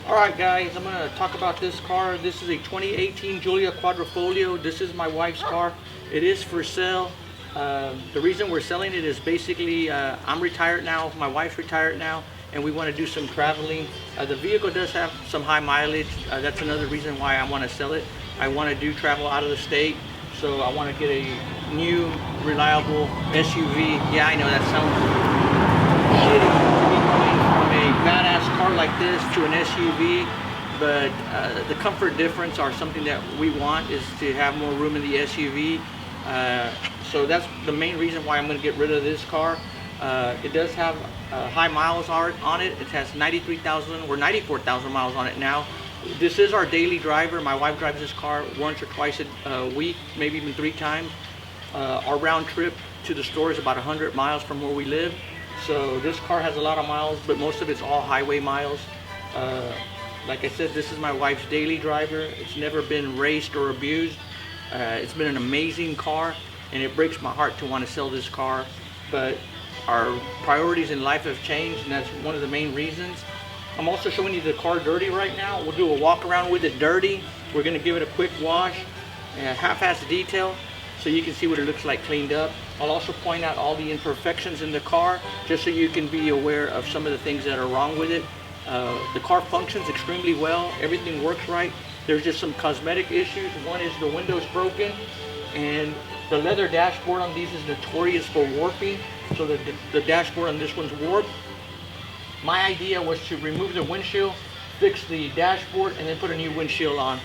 Alright guys, I'm going to talk about this car. This is a 2018 Giulia Quadrifoglio. This is my wife's car. It is for sale. The reason we're selling it is basically I'm retired now, my wife's retired now, and we want to do some traveling. The vehicle does have some high mileage. That's another reason why I want to sell it. I want to do travel out of the state, so I want to get a new, reliable SUV. Yeah, I know that sounds shitty to be coming from a badass car like this to an SUV, but the comfort difference are something that we want, is to have more room in the SUV. So that's the main reason why I'm going to get rid of this car. It does have high miles on it. It has 93,000 or 94,000 miles on it now. This is our daily driver. My wife drives this car once or twice a week, maybe even 3 times. Our round trip to the store is about 100 miles from where we live. So this car has a lot of miles, but most of it's all highway miles. Like I said, this is my wife's daily driver. It's never been raced or abused. It's been an amazing car, and it breaks my heart to want to sell this car, but our priorities in life have changed, and that's one of the main reasons. I'm also showing you the car dirty right now. We'll do a walk around with it dirty. We're going to give it a quick wash, half-ass detail, so you can see what it looks like cleaned up. I'll also point out all the imperfections in the car, just so you can be aware of some of the things that are wrong with it. The car functions extremely well. Everything works right. There's just some cosmetic issues. One is the window's broken, and the leather dashboard on these is notorious for warping. So the dashboard on this one's warped. My idea was to remove the windshield, fix the dashboard, and then put a new windshield on.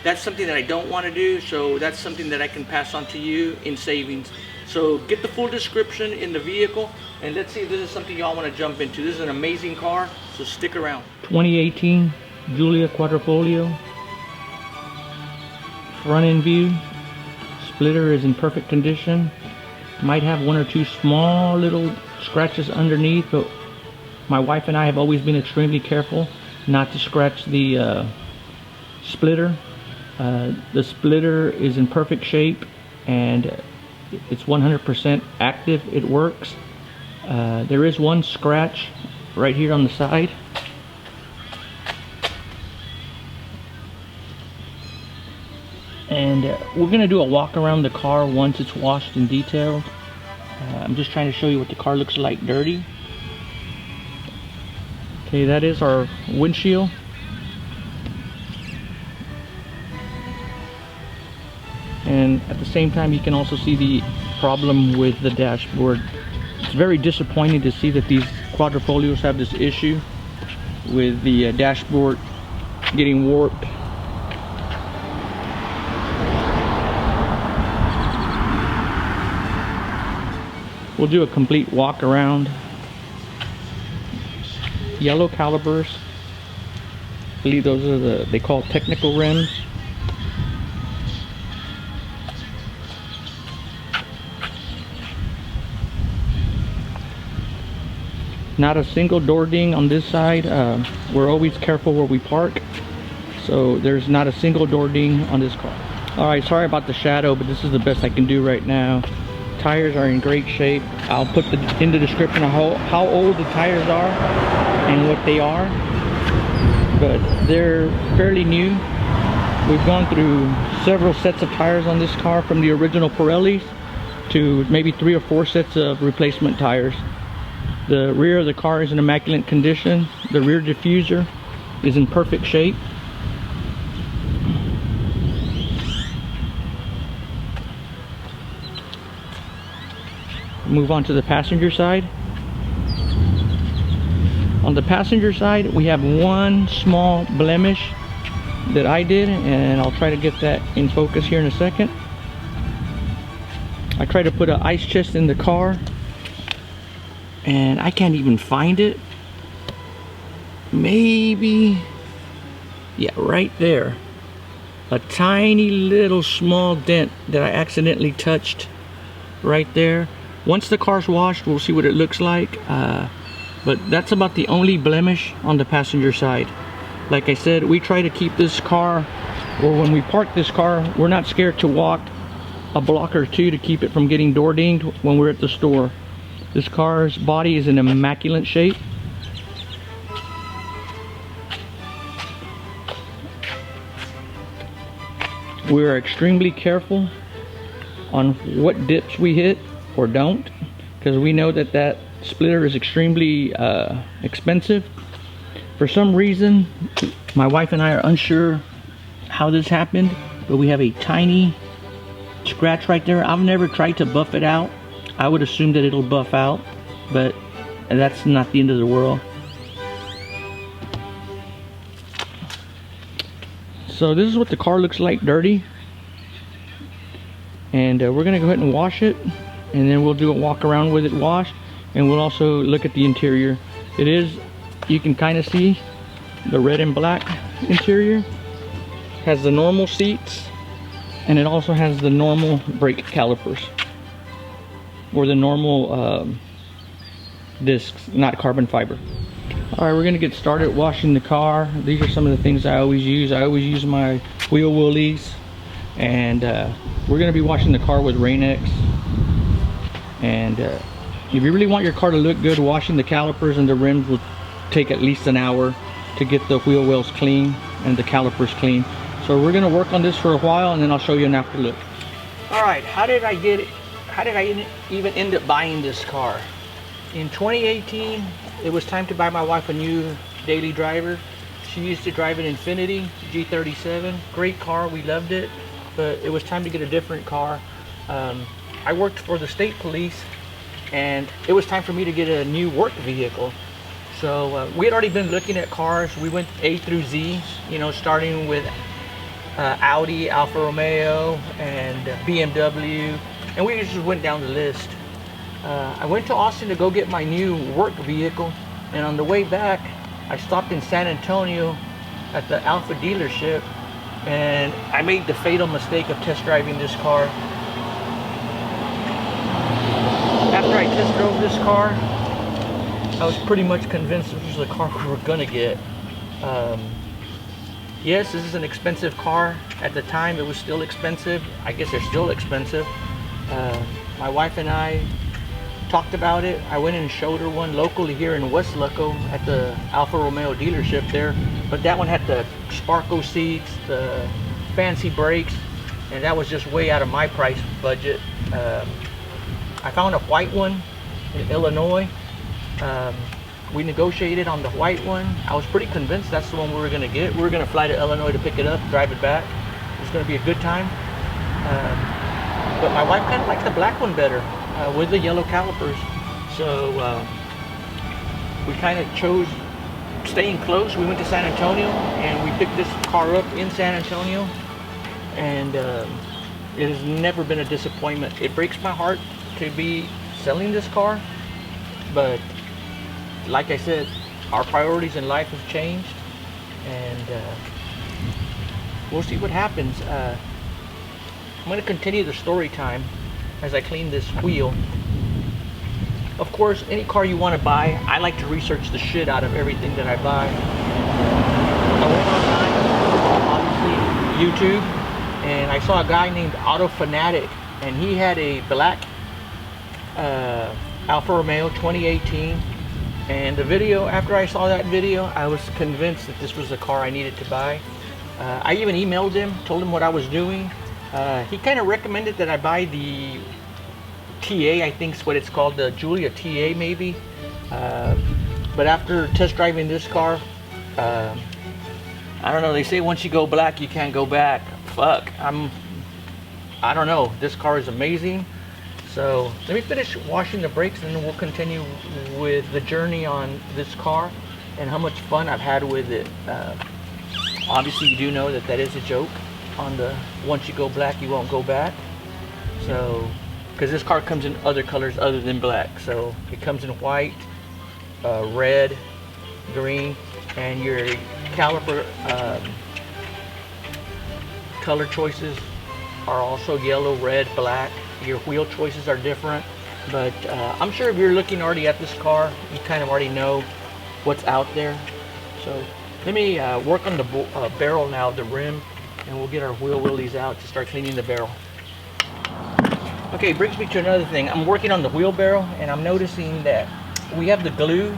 That's something that I don't want to do, so that's something that I can pass on to you in savings. So get the full description in the vehicle, and let's see if this is something y'all want to jump into. This is an amazing car, so stick around. 2018 Giulia Quadrifoglio. Front end view. Splitter is in perfect condition. Might have 1 or 2 small little scratches underneath, but my wife and I have always been extremely careful not to scratch the splitter. The splitter is in perfect shape, and it's 100% active. It works. There is one scratch right here on the side. And we're going to do a walk around the car once it's washed and detailed. I'm just trying to show you what the car looks like dirty. Okay, that is our windshield. And at the same time, you can also see the problem with the dashboard. It's very disappointing to see that these Quadrifoglios have this issue with the dashboard getting warped. We'll do a complete walk around. Yellow calipers. I believe those are they call technical rims. Not a single door ding on this side. We're always careful where we park, so there's not a single door ding on this car. Alright, sorry about the shadow, but this is the best I can do right now. Tires are in great shape. I'll put in the description of how old the tires are and what they are, but they're fairly new. We've gone through several sets of tires on this car, from the original Pirellis to maybe 3 or 4 sets of replacement tires. The rear of the car is in immaculate condition. The rear diffuser is in perfect shape. Move on to the passenger side. On the passenger side, we have one small blemish that I did, and I'll try to get that in focus here in a second. I tried to put an ice chest in the car, and I can't even find it. Maybe, yeah, right there. A tiny little small dent that I accidentally touched right there. Once the car's washed, we'll see what it looks like. But that's about the only blemish on the passenger side. Like I said, we try to keep this car, or when we park this car, we're not scared to walk a block or 2 to keep it from getting door dinged when we're at the store. This car's body is in immaculate shape. we're extremely careful on what dips we hit or don't, because we know that that splitter is extremely expensive. For some reason, my wife and I are unsure how this happened, but we have a tiny scratch right there. I've never tried to buff it out. I would assume that it'll buff out, but that's not the end of the world. So this is what the car looks like dirty, and we're gonna go ahead and wash it, and then we'll do a walk around with it washed, and we'll also look at the interior. It is, you can kind of see the red and black interior. Has the normal seats, and it also has the normal brake calipers, or the normal discs, not carbon fiber. All right, we're gonna get started washing the car. These are some of the things I always use. I always use my wheel woolies, and we're gonna be washing the car with Rain-X. And if you really want your car to look good, washing the calipers and the rims will take at least an hour to get the wheel wells clean and the calipers clean. So we're gonna work on this for a while, and then I'll show you an after look. All right, how did I even end up buying this car? In 2018, it was time to buy my wife a new daily driver. She used to drive an Infiniti G37, great car, we loved it, but it was time to get a different car. I worked for the state police, and it was time for me to get a new work vehicle. So we had already been looking at cars. We went A through Z, you know, starting with Audi, Alfa Romeo, and BMW, and we just went down the list. I went to Austin to go get my new work vehicle, and on the way back I stopped in San Antonio at the Alfa dealership, and I made the fatal mistake of test driving this car. After I test drove this car, I was pretty much convinced this was the car we were gonna get. Yes, this is an expensive car. At the time, it was still expensive. I guess they're still expensive. My wife and I talked about it. I went and showed her one locally here in West Loco at the Alfa Romeo dealership there. But that one had the Sparko seats, the fancy brakes, and that was just way out of my price budget. I found a white one in Illinois. We negotiated on the white one. I was pretty convinced that's the one we were gonna get. We were gonna fly to Illinois to pick it up, drive it back. It was gonna be a good time. But my wife kind of liked the black one better, with the yellow calipers. So we kind of chose staying close. We went to San Antonio, and we picked this car up in San Antonio. And it has never been a disappointment. It breaks my heart to be selling this car, but like I said, our priorities in life have changed, and we'll see what happens. I'm going to continue the story time as I clean this wheel. Of course, any car you want to buy, I like to research the shit out of everything that I buy. I went online, obviously YouTube, and I saw a guy named Auto Fanatic, and he had a black Alfa Romeo 2018. And the video, after I saw that video, I was convinced that this was the car I needed to buy. I even emailed him, told him what I was doing. He kind of recommended that I buy the TA, I think is what it's called, the Giulia TA maybe. But after test driving this car, I don't know, they say once you go black, you can't go back. Fuck, I don't know, this car is amazing. So let me finish washing the brakes, and then we'll continue with the journey on this car and how much fun I've had with it. Obviously you do know that that is a joke on the once you go black you won't go back. So because this car comes in other colors other than black, so it comes in white, red, green, and your caliper color choices are also yellow, red, black. Your wheel choices are different, but I'm sure if you're looking already at this car, you kind of already know what's out there. So let me work on the barrel now, the rim, and we'll get our wheel willies out to start cleaning the barrel. Okay, brings me to another thing. I'm working on the wheel barrel, and I'm noticing that we have the glue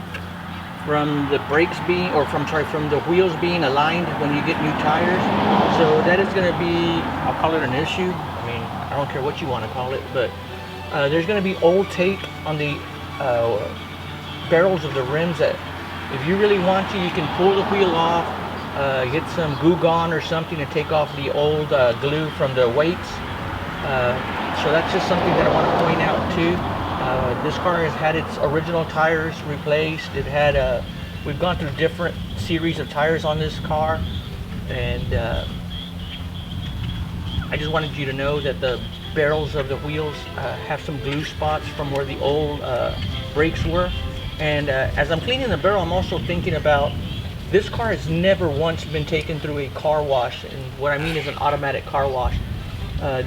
from the brakes being, or from the wheels being aligned when you get new tires. So that is going to be, I'll call it an issue. I mean, I don't care what you want to call it, but there's going to be old tape on the barrels of the rims that if you really want to, you can pull the wheel off, get some glue gun or something and take off the old glue from the weights. So that's just something that I want to point out too. This car has had its original tires replaced. It had we've gone through different series of tires on this car, and I just wanted you to know that the barrels of the wheels have some glue spots from where the old brakes were. And as I'm cleaning the barrel, I'm also thinking about this car has never once been taken through a car wash, and what I mean is an automatic car wash.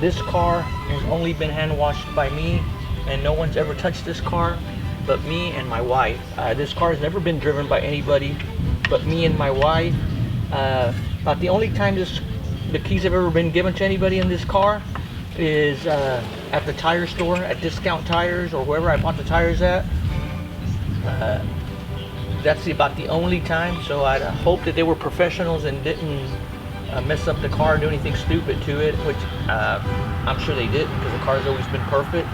This car has only been hand washed by me, and no one's ever touched this car but me and my wife. This car has never been driven by anybody but me and my wife. About the only time the keys have ever been given to anybody in this car is at the tire store, at Discount Tires or wherever I bought the tires at. That's about the only time, so I hope that they were professionals and didn't mess up the car or do anything stupid to it, which I'm sure they didn't, because the car's always been perfect.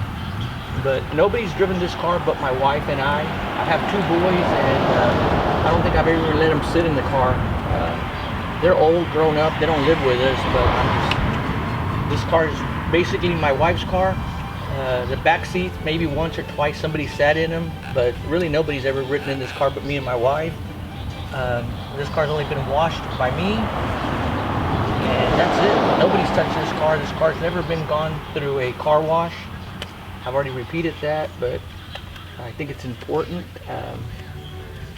But nobody's driven this car but my wife and I. I have 2 boys, and I don't think I've ever let them sit in the car. They're old, grown up, they don't live with us, but this car is basically my wife's car. The back seats, maybe once or twice somebody sat in them, but really nobody's ever ridden in this car but me and my wife. This car's only been washed by me, and that's it. Nobody's touched this car. This car's never been gone through a car wash. I've already repeated that, but I think it's important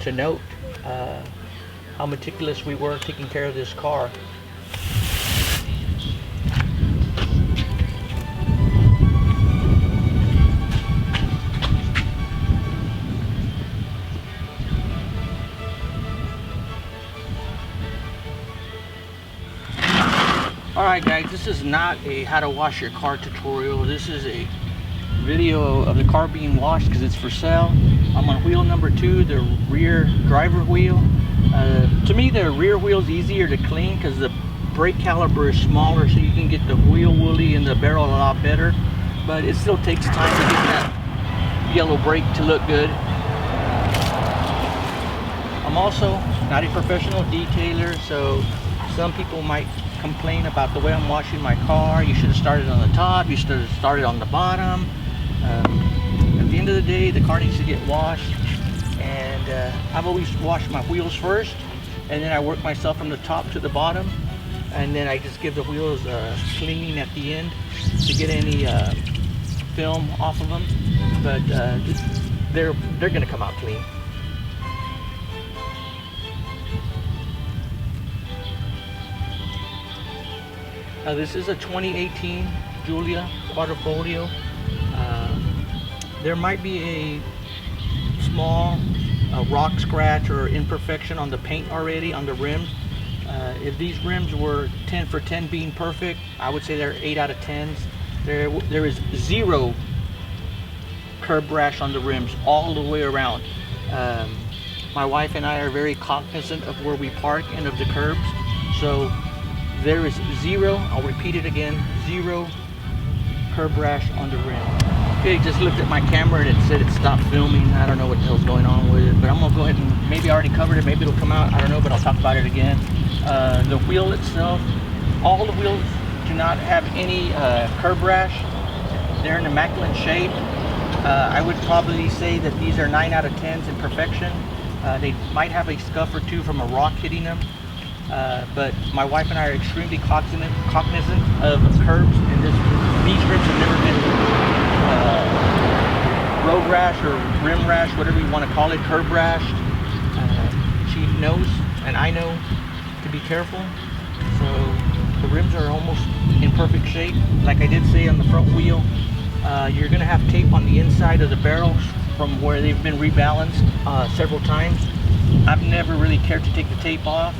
to note how meticulous we were taking care of this car. Alright guys, this is not a how to wash your car tutorial. This is a video of the car being washed because it's for sale. I'm on wheel number 2, the rear driver wheel. To me, the rear wheel is easier to clean because the brake caliper is smaller, so you can get the wheel woolly in the barrel a lot better. But it still takes time to get that yellow brake to look good. I'm also not a professional detailer, so some people might complain about the way I'm washing my car. You should have started on the top, you should have started on the bottom. At the end of the day, the car needs to get washed, and I've always washed my wheels first, and then I work myself from the top to the bottom, and then I just give the wheels cleaning at the end to get any film off of them. But they're gonna come out clean. This is a 2018 Giulia Quadrifoglio. There might be a small rock scratch or imperfection on the paint already on the rims. If these rims were 10 for 10 being perfect, I would say they're 8 out of 10s. There is 0 curb rash on the rims all the way around. My wife and I are very cognizant of where we park and of the curbs, so there is 0, I'll repeat it again, 0 curb rash on the rim. Okay, just looked at my camera and it said it stopped filming. I don't know what the hell's going on with it, but I'm gonna go ahead and, maybe I already covered it, maybe it'll come out, I don't know, but I'll talk about it again. The wheel itself, all the wheels do not have any curb rash. They're in immaculate shape. I would probably say that these are 9 out of 10s in perfection. They might have a scuff or 2 from a rock hitting them. But my wife and I are extremely cognizant of curbs, and these rims have never been road rash or rim rash, whatever you want to call it, curb rash. She knows, and I know, to be careful. So the rims are almost in perfect shape. Like I did say on the front wheel, you're going to have tape on the inside of the barrels from where they've been rebalanced several times. I've never really cared to take the tape off.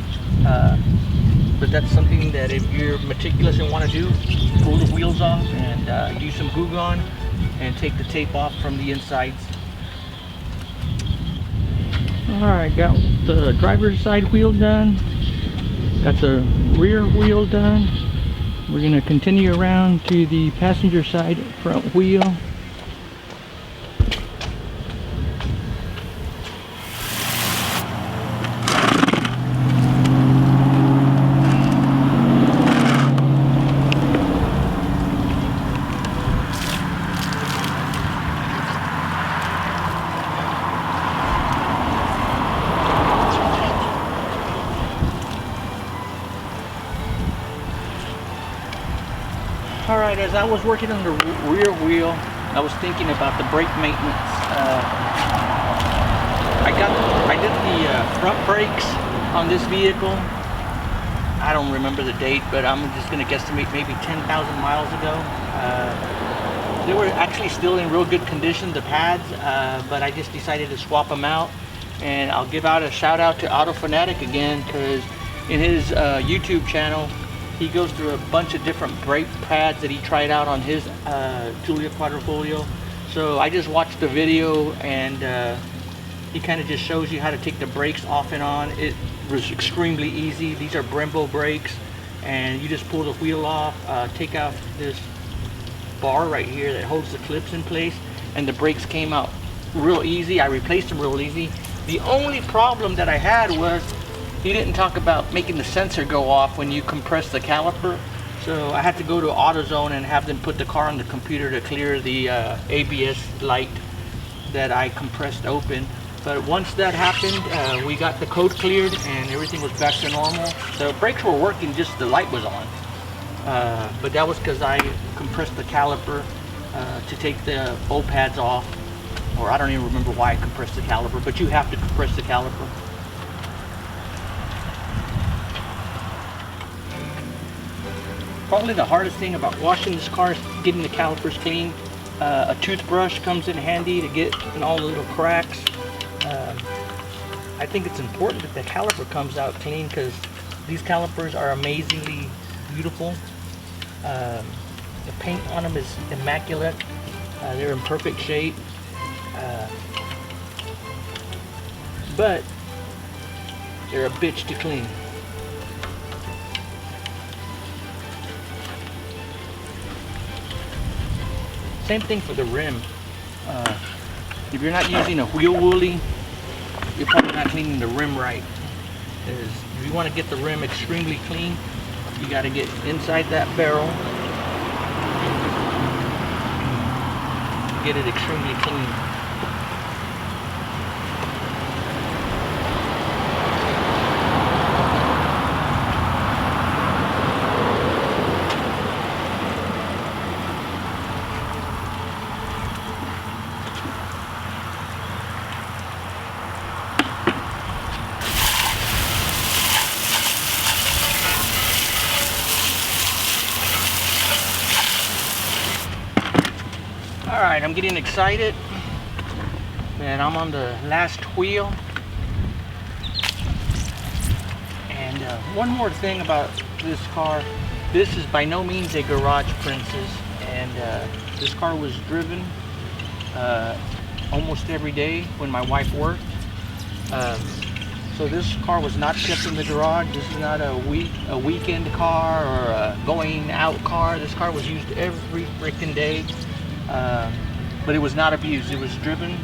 But that's something that if you're meticulous and want to do, pull the wheels off and use some glue gun and take the tape off from the insides. Alright, got the driver's side wheel done. Got the rear wheel done. We're going to continue around to the passenger side front wheel. Alright, as I was working on the rear wheel, I was thinking about the brake maintenance. I did the front brakes on this vehicle. I don't remember the date, but I'm just going to guesstimate maybe 10,000 miles ago. They were actually still in real good condition, the pads, but I just decided to swap them out. And I'll give out a shout out to Auto Fanatic again, because in his YouTube channel, he goes through a bunch of different brake pads that he tried out on his Giulia Quadrifoglio. So I just watched the video, and he kind of just shows you how to take the brakes off and on. It was extremely easy. These are Brembo brakes, and you just pull the wheel off, take out this bar right here that holds the clips in place, and the brakes came out real easy. I replaced them real easy. The only problem that I had was he didn't talk about making the sensor go off when you compress the caliper. So I had to go to AutoZone and have them put the car on the computer to clear the ABS light that I compressed open. But once that happened, we got the code cleared and everything was back to normal. The brakes were working, just the light was on. But that was because I compressed the caliper to take the old pads off. Or I don't even remember why I compressed the caliper, but you have to compress the caliper. Probably the hardest thing about washing this car is getting the calipers clean. A toothbrush comes in handy to get in all the little cracks. I think it's important that the caliper comes out clean, because these calipers are amazingly beautiful. The paint on them is immaculate. They're in perfect shape. But they're a bitch to clean. Same thing for the rim. If you're not using a wheel woolly, you're probably not cleaning the rim right. Because if you want to get the rim extremely clean, you got to get inside that barrel, get it extremely clean. Alright, I'm getting excited, and I'm on the last wheel. And one more thing about this car, this is by no means a garage princess, and this car was driven almost every day when my wife worked. So this car was not kept in the garage. This is not a weekend car or a going out car. This car was used every freaking day. But it was not abused. It was driven.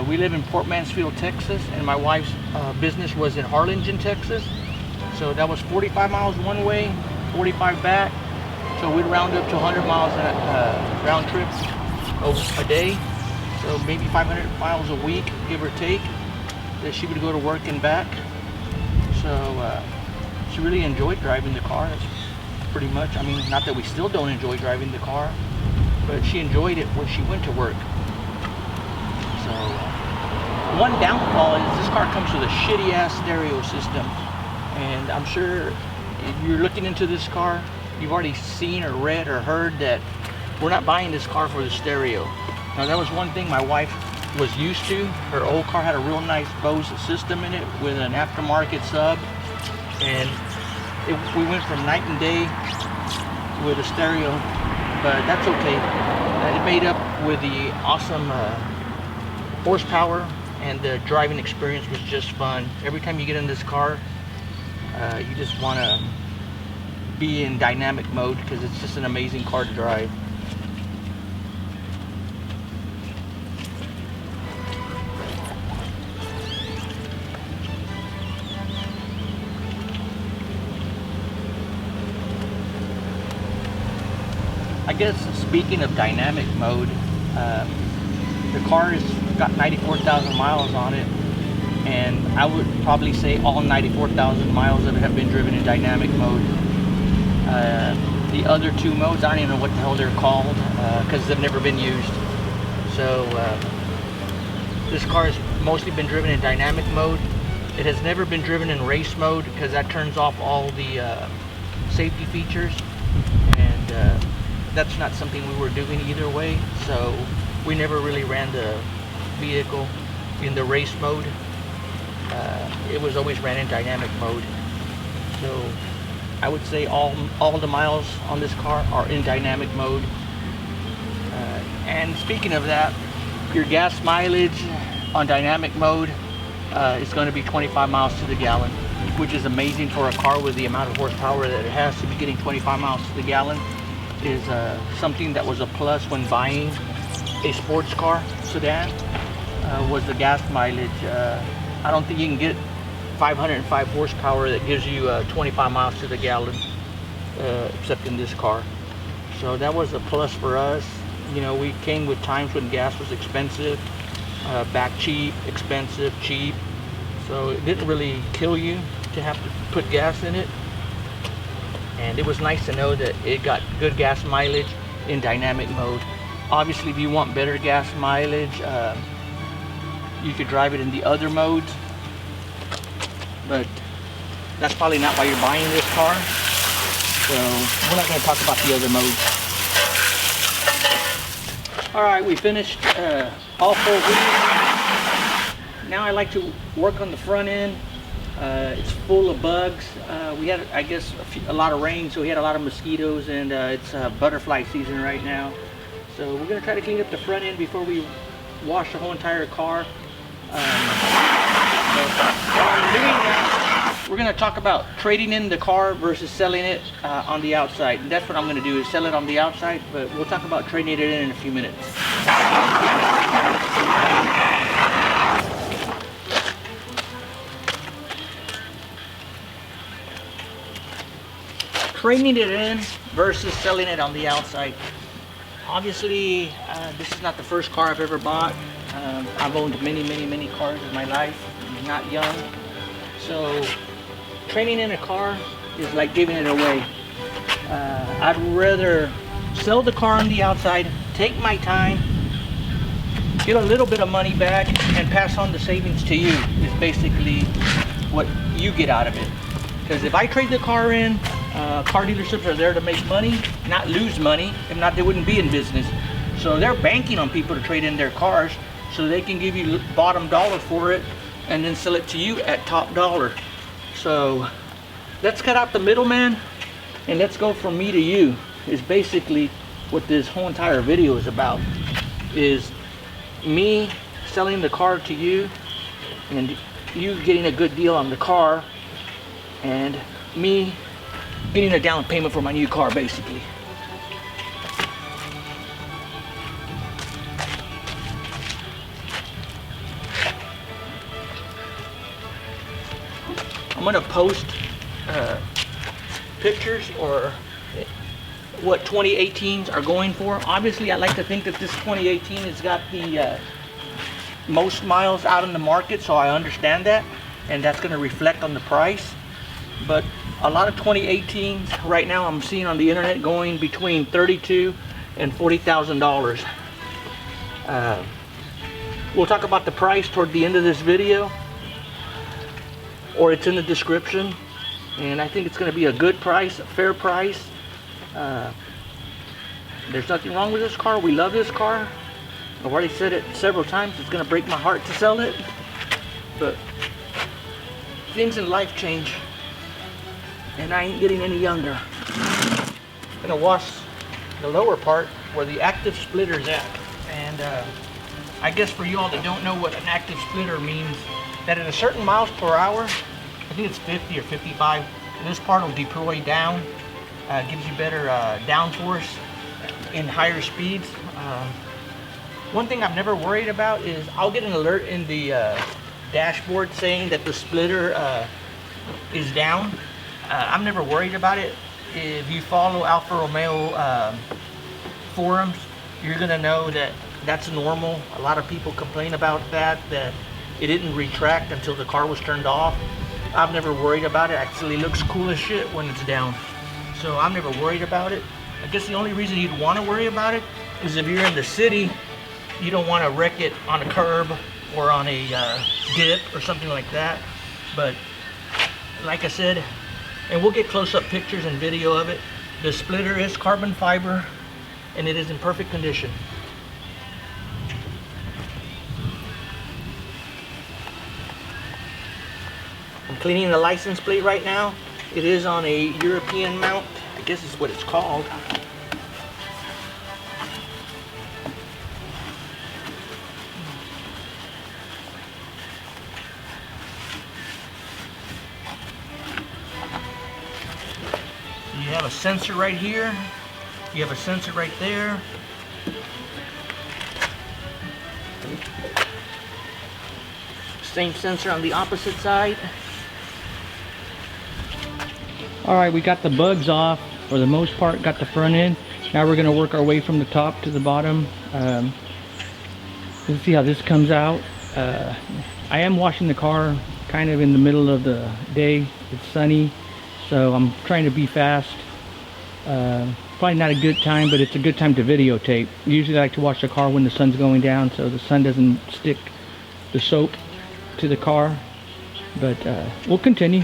We live in Port Mansfield, Texas, and my wife's business was in Harlingen, Texas. So that was 45 miles one way, 45 back. So we'd round up to 100 miles round trip a day. So maybe 500 miles a week, give or take, that she would go to work and back. So she really enjoyed driving the car. That's pretty much, I mean, not that we still don't enjoy driving the car, but she enjoyed it when she went to work. So one downfall is this car comes with a shitty ass stereo system, and I'm sure if you're looking into this car, you've already seen or read or heard that we're not buying this car for the stereo. Now that was one thing my wife was used to. Her old car had a real nice Bose system in it with an aftermarket sub, and we went from night and day with a stereo. But that's okay. It made up with the awesome horsepower and the driving experience was just fun. Every time you get in this car, you just want to be in dynamic mode because it's just an amazing car to drive. I guess speaking of dynamic mode, the car has got 94,000 miles on it, and I would probably say all 94,000 miles of it have been driven in dynamic mode. The other two modes, I don't even know what the hell they're called because they've never been used. So this car has mostly been driven in dynamic mode. It has never been driven in race mode because that turns off all the safety features, and that's not something we were doing either way. So we never really ran the vehicle in the race mode. It was always ran in dynamic mode. So I would say all the miles on this car are in dynamic mode. And speaking of that, your gas mileage on dynamic mode is going to be 25 miles to the gallon, which is amazing for a car with the amount of horsepower that it has. To be getting 25 miles to the gallon is something that was a plus when buying a sports car sedan, was the gas mileage. I don't think you can get 505 horsepower that gives you 25 miles to the gallon, except in this car. So that was a plus for us. You know, we came with times when gas was expensive, back cheap, expensive, cheap. So it didn't really kill you to have to put gas in it. And it was nice to know that it got good gas mileage in dynamic mode. Obviously, if you want better gas mileage, you could drive it in the other modes, but that's probably not why you're buying this car. So we're not going to talk about the other modes. All right, we finished all 4 wheels. Now I like to work on the front end. It's full of bugs. We had, I guess, a lot of rain, so we had a lot of mosquitoes, and it's butterfly season right now. So we're going to try to clean up the front end before we wash the whole entire car. While I'm doing that, we're going to talk about trading in the car versus selling it on the outside. And that's what I'm going to do, is sell it on the outside, but we'll talk about trading it in a few minutes. Trading it in versus selling it on the outside. Obviously, this is not the first car I've ever bought. I've owned many cars in my life. I'm not young. So trading in a car is like giving it away. I'd rather sell the car on the outside, take my time, get a little bit of money back, and pass on the savings to you, is basically what you get out of it. Because if I trade the car in, car dealerships are there to make money, not lose money. If not, they wouldn't be in business. So they're banking on people to trade in their cars so they can give you bottom dollar for it and then sell it to you at top dollar. So let's cut out the middleman and let's go from me to you, is basically what this whole entire video is about. Is me selling the car to you and you getting a good deal on the car, and me getting a down payment for my new car, basically. I'm gonna post pictures or what 2018s are going for. Obviously, I like to think that this 2018 has got the most miles out in the market, so I understand that, and that's gonna reflect on the price. But a lot of 2018s right now I'm seeing on the internet going between $32,000 and $40,000. We'll talk about the price toward the end of this video, or it's in the description, and I think it's going to be a good price, a fair price. There's nothing wrong with this car. We love this car. I've already said it several times. It's going to break my heart to sell it, but things in life change, and I ain't getting any younger. I'm gonna wash the lower part where the active splitter's at, and I guess for you all that don't know what an active splitter means, that at a certain miles per hour, I think it's 50 or 55, this part will deploy down, gives you better downforce in higher speeds. One thing I've never worried about is I'll get an alert in the dashboard saying that the splitter is down. I'm never worried about it. If you follow Alfa Romeo forums, you're gonna know that that's normal. A lot of people complain about that it didn't retract until the car was turned off. I've never worried about it. Actually looks cool as shit when it's down. So I'm never worried about it. I guess the only reason you'd want to worry about it is if you're in the city, you don't want to wreck it on a curb or on a dip or something like that. But like I said, and we'll get close-up pictures and video of it, the splitter is carbon fiber and it is in perfect condition. I'm cleaning the license plate right now. It is on a European mount. I guess is what it's called. You have a sensor right here. You have a sensor right there. Same sensor on the opposite side. Alright, we got the bugs off for the most part, got the front end. Now we're going to work our way from the top to the bottom. Let's see how this comes out. I am washing the car kind of in the middle of the day. It's sunny, so I'm trying to be fast. Probably not a good time, but it's a good time to videotape. Usually I like to wash the car when the sun's going down so the sun doesn't stick the soap to the car. But we'll continue.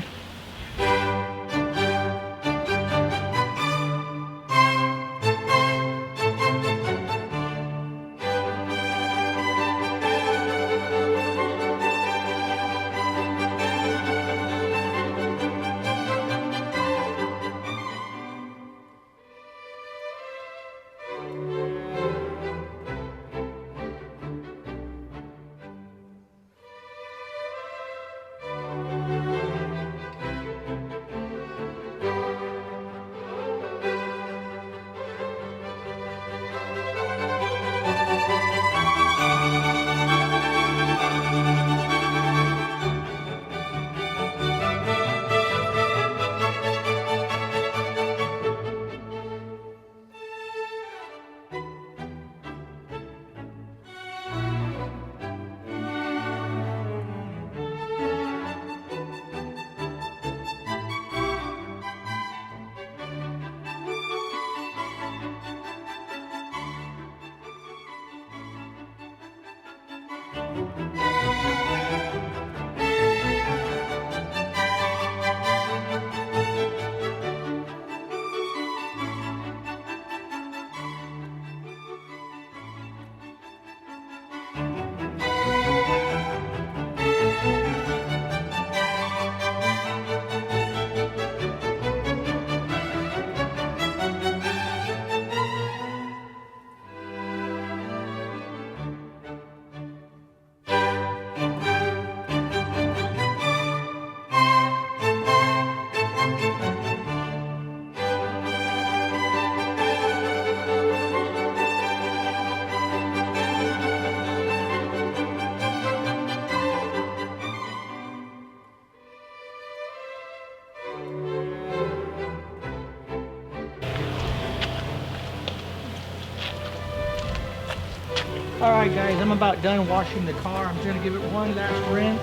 Alright guys, I'm about done washing the car. I'm going to give it one last rinse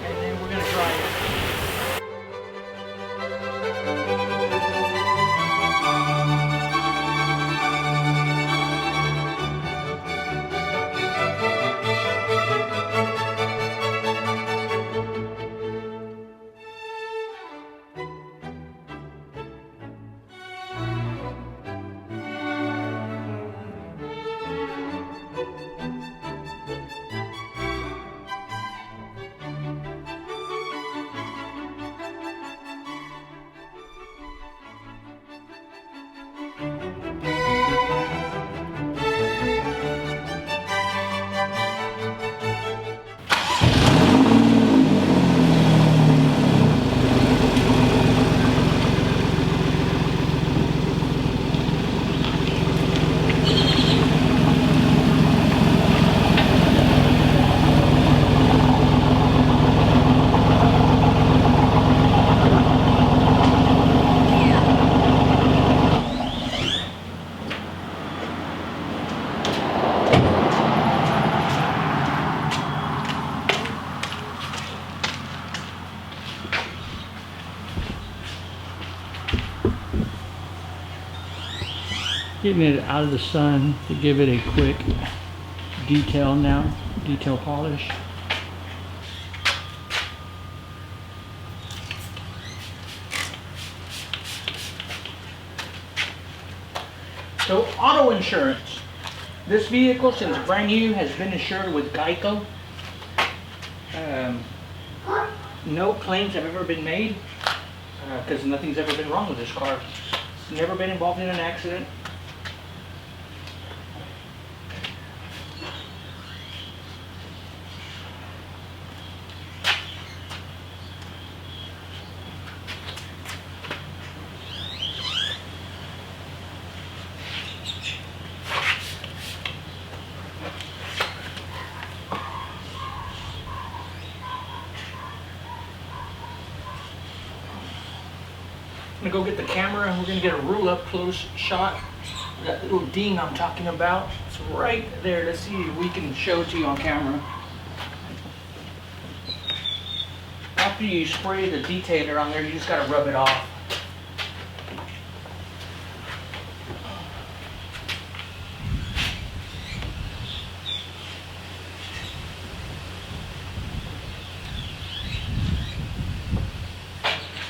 and then we're going to dry it. Getting it out of the sun to give it a quick detail polish. So auto insurance. This vehicle, since brand new, has been insured with Geico. No claims have ever been made because nothing's ever been wrong with this car. It's never been involved in an accident. I'm gonna go get the camera and we're gonna get a real up close shot. That little ding I'm talking about, it's right there. Let's see if we can show it to you on camera. After you spray the detailer on there, you just gotta rub it off.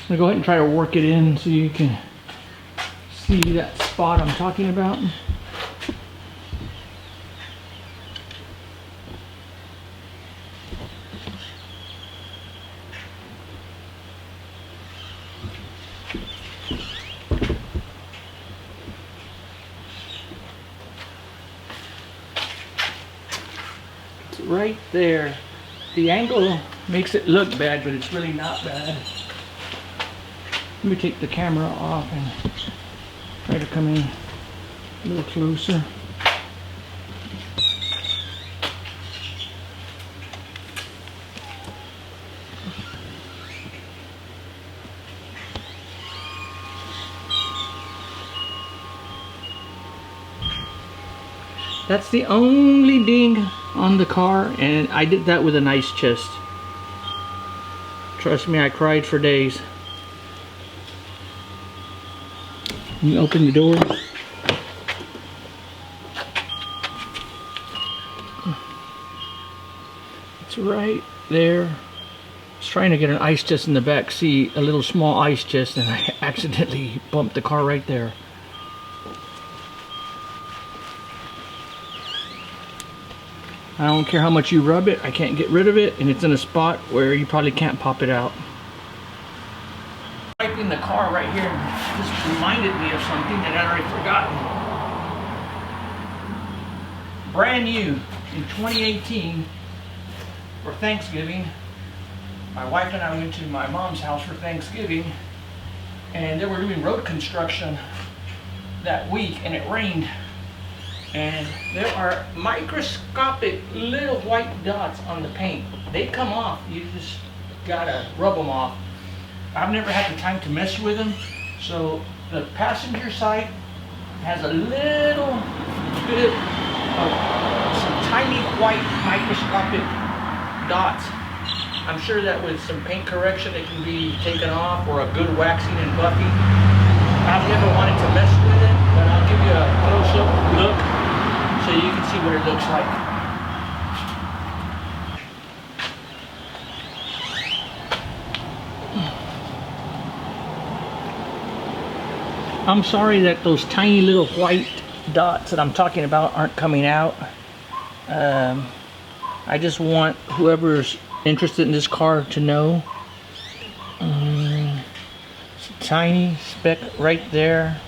I'm gonna go ahead and try to work it in so you can see that spot I'm talking about. It's right there. The angle makes it look bad, but it's really not bad. Let me take the camera off and try to come in a little closer. That's the only ding on the car, and I did that with an ice chest. Trust me, I cried for days. You open the door. It's right there. I was trying to get an ice chest in the back seat, a little small ice chest, and I accidentally bumped the car right there. I don't care how much you rub it, I can't get rid of it, and it's in a spot where you probably can't pop it out. In the car right here just reminded me of something that I'd already forgotten. Brand new in 2018 for Thanksgiving. My wife and I went to my mom's house for Thanksgiving, and they were doing road construction that week, and it rained. And there are microscopic little white dots on the paint. They come off. You just gotta rub them off. I've never had the time to mess with them. So the passenger side has a little bit of some tiny white microscopic dots. I'm sure that with some paint correction it can be taken off, or a good waxing and buffing. I've never wanted to mess with it, but I'll give you a close-up look so you can see what it looks like. I'm sorry that those tiny little white dots that I'm talking about aren't coming out. I just want whoever's interested in this car to know. It's a tiny speck right there.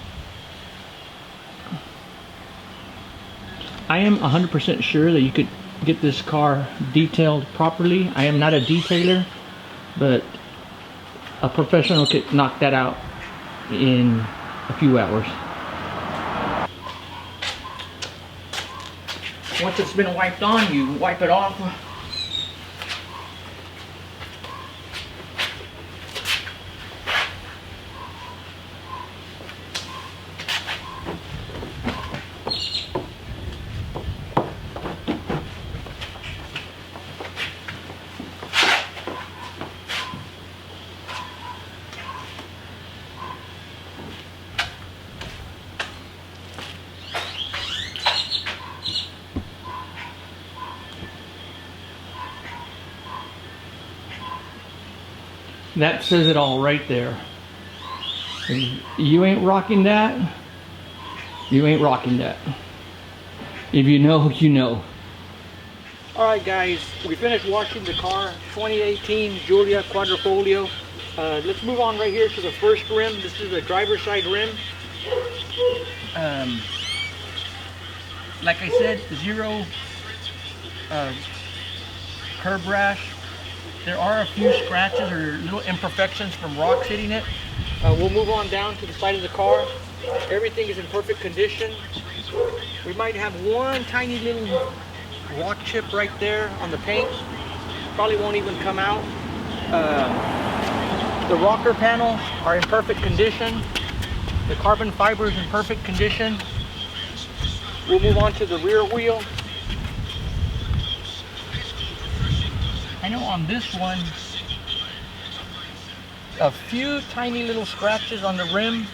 I am 100% sure that you could get this car detailed properly. I am not a detailer, but a professional could knock that out in a few hours. Once it's been wiped on, you wipe it off. That says it all right there. If you ain't rocking that, you ain't rocking that. If you know, you know. Alright guys, we finished washing the car. 2018 Giulia Quadrifoglio. Let's move on right here to the first rim. This is the driver's side rim. Like I said, zero curb rash. There are a few scratches or little imperfections from rocks hitting it. We'll move on down to the side of the car. Everything is in perfect condition. We might have one tiny little rock chip right there on the paint. Probably won't even come out. The rocker panels are in perfect condition. The carbon fiber is in perfect condition. We'll move on to the rear wheel. I know on this one, a few tiny little scratches on the rim.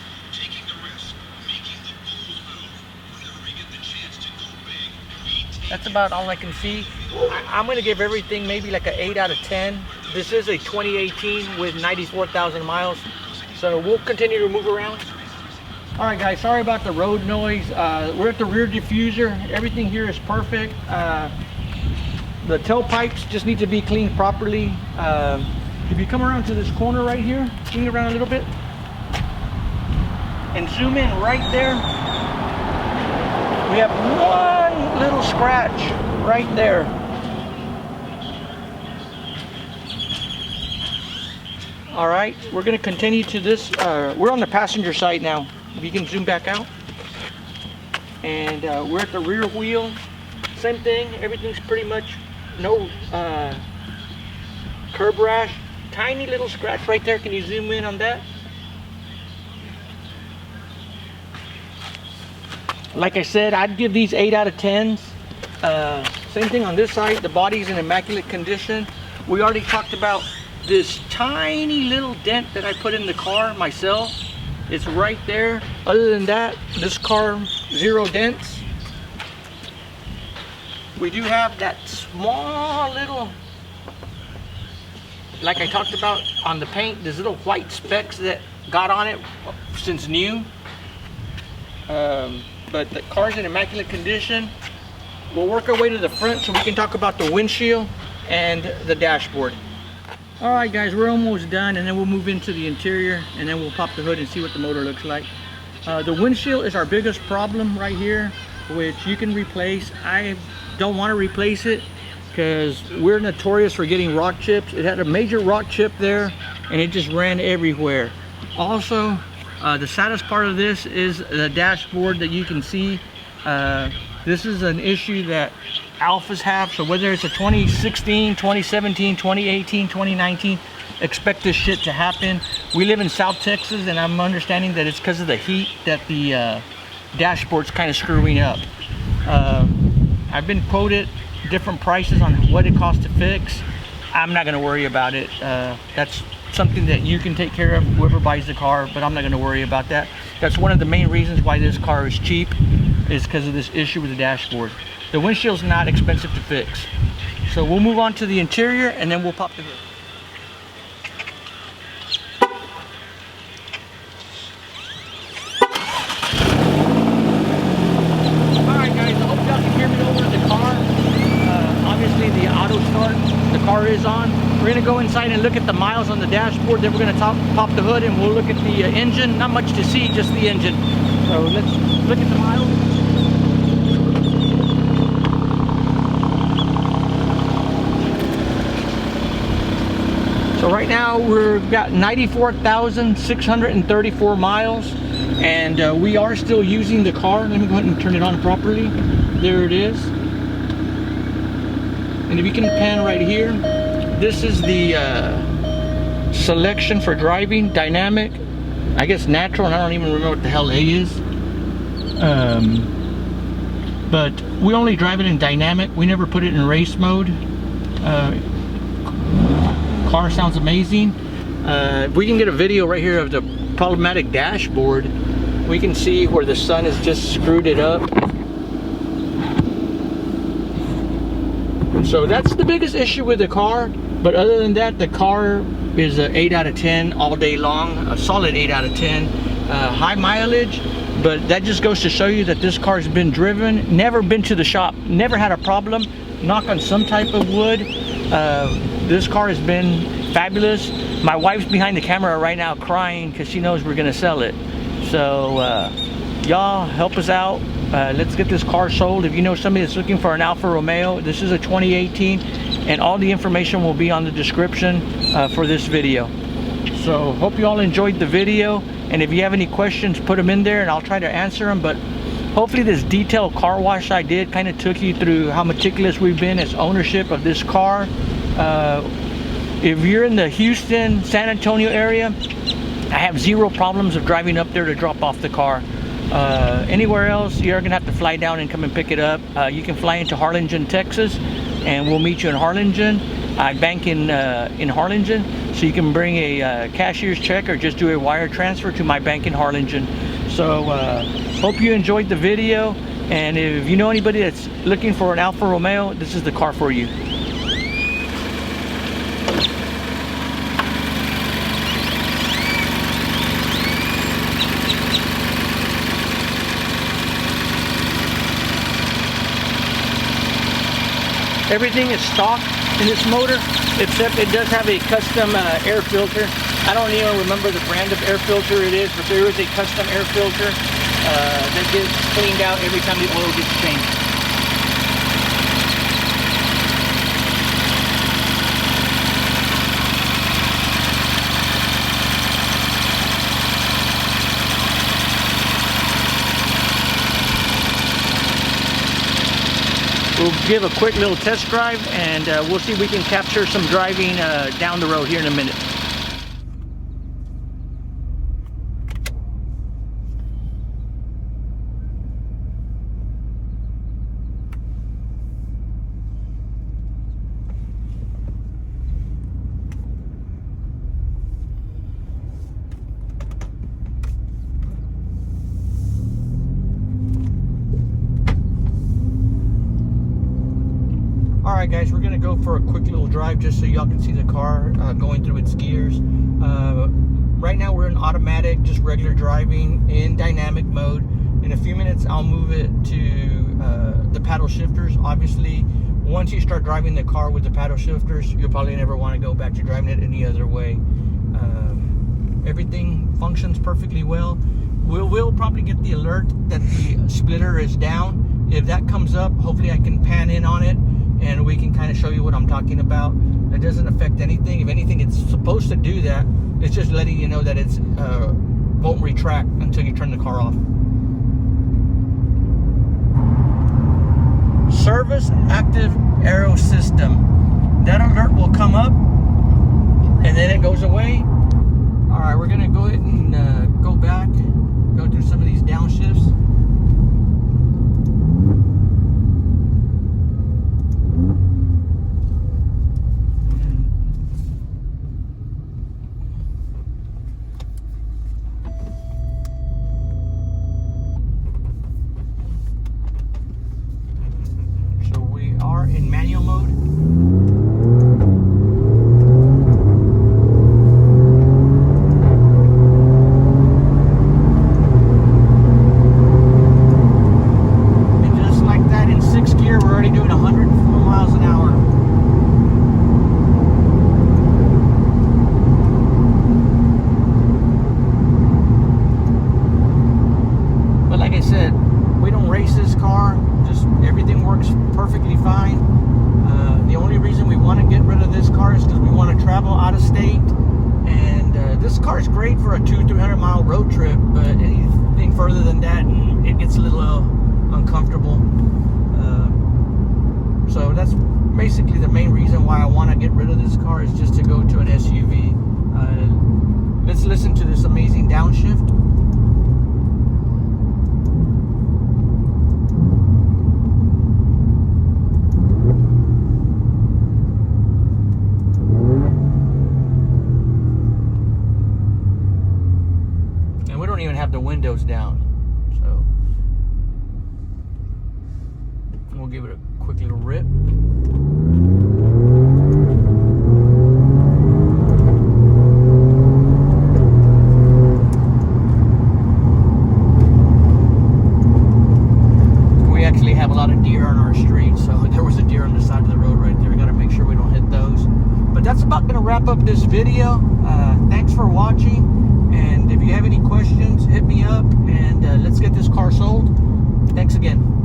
That's about all I can see. I'm going to give everything maybe like an 8 out of 10. This is a 2018 with 94,000 miles. So we'll continue to move around. All right guys, sorry about the road noise. We're at the rear diffuser. Everything here is perfect. The tailpipes just need to be cleaned properly. If you come around to this corner right here, swing around a little bit, and zoom in right there, we have one little scratch right there. All right, we're going to continue to this. We're on the passenger side now. If you can zoom back out. And we're at the rear wheel. Same thing, everything's pretty much no curb rash. Tiny little scratch right there. Can you zoom in on that? Like I said, I'd give these 8 out of 10s. Same thing on this side. The body's in immaculate condition. We already talked about this tiny little dent that I put in the car myself. It's right there. Other than that, this car, zero dents. We do have that small little, like I talked about on the paint, there's little white specks that got on it since new. But the car's in immaculate condition. We'll work our way to the front so we can talk about the windshield and the dashboard. All right guys, we're almost done, and then we'll move into the interior, and then we'll pop the hood and see what the motor looks like. The windshield is our biggest problem right here, which you can replace. I don't want to replace it because we're notorious for getting rock chips. It had a major rock chip there, and it just ran everywhere. Also, the saddest part of this is the dashboard that you can see. This is an issue that Alphas have, so whether it's a 2016, 2017, 2018, 2019, expect this shit to happen. We live in South Texas, and I'm understanding that it's because of the heat that the dashboard's kind of screwing up. I've been quoted different prices on what it costs to fix. I'm not going to worry about it. That's something that you can take care of, whoever buys the car, but I'm not going to worry about that. That's one of the main reasons why this car is cheap, is because of this issue with the dashboard. The windshield's not expensive to fix. So we'll move on to the interior, and then we'll pop the hood. Alright guys, I hope y'all can hear me over the car. Obviously the auto start, the car is on. We're going to go inside and look at the miles on the dashboard. Then we're going to pop the hood, and we'll look at the engine. Not much to see, just the engine. So let's look at the miles. So right now we've got 94,634 miles, and we are still using the car. Let me go ahead and turn it on properly. There it is. And if you can pan right here, this is the selection for driving, dynamic, I guess natural, and I don't even remember what the hell A is. But we only drive it in dynamic. We never put it in race mode. Car sounds amazing. If we can get a video right here of the problematic dashboard, we can see where the sun has just screwed it up. So that's the biggest issue with the car. But other than that, the car is an 8 out of 10 all day long, a solid 8 out of 10. High mileage, but that just goes to show you that this car has been driven, never been to the shop, never had a problem. Knock on some type of wood. This car has been fabulous. My wife's behind the camera right now crying because she knows we're gonna sell it. So y'all help us out. Let's get this car sold. If you know somebody that's looking for an Alfa Romeo, this is a 2018, and all the information will be on the description for this video. So hope you all enjoyed the video, and if you have any questions, put them in there and I'll try to answer them. But hopefully this detailed car wash I did kind of took you through how meticulous we've been as ownership of this car. If you're in the Houston, San Antonio area, I have zero problems of driving up there to drop off the car. Anywhere else, you're gonna have to fly down and come and pick it up. You can fly into Harlingen, Texas, and we'll meet you in Harlingen. I bank in Harlingen, so you can bring a cashier's check or just do a wire transfer to my bank in Harlingen. So hope you enjoyed the video, and if you know anybody that's looking for an Alfa Romeo, this is the car for you. Everything is stock in this motor, except it does have a custom air filter. I don't even remember the brand of air filter it is, but there is a custom air filter that gets cleaned out every time the oil gets changed. We'll give a quick little test drive, and we'll see if we can capture some driving down the road here in a minute. Alright guys, we're going to go for a quick little drive just so y'all can see the car going through its gears. Right now we're in automatic, just regular driving in dynamic mode. In a few minutes I'll move it to the paddle shifters. Obviously, once you start driving the car with the paddle shifters, you'll probably never want to go back to driving it any other way. Everything functions perfectly well. We'll probably get the alert that the splitter is down. If that comes up, hopefully I can pan in on it and we can kind of show you what I'm talking about. It doesn't affect anything. If anything, it's supposed to do that. It's just letting you know that it's won't retract until you turn the car off. Service active aero system. That alert will come up and then it goes away. All right, we're gonna go ahead and go back, go through some of these downshifts. In manual mode. And just like that, in 6th gear, we're already doing 104 miles an hour. But like I said, we don't race this car. Just everything works perfectly fine. The only reason we want to get rid of this car is because we want to travel out of state, and this car is great for a 200-300 mile road trip, but anything further than that, it gets a little uncomfortable. So that's basically the main reason why I want to get rid of this car, is just to go to an SUV. Let's listen to this amazing downshift. Even have the windows down, so we'll give it a quick little rip. get this car sold. Thanks again.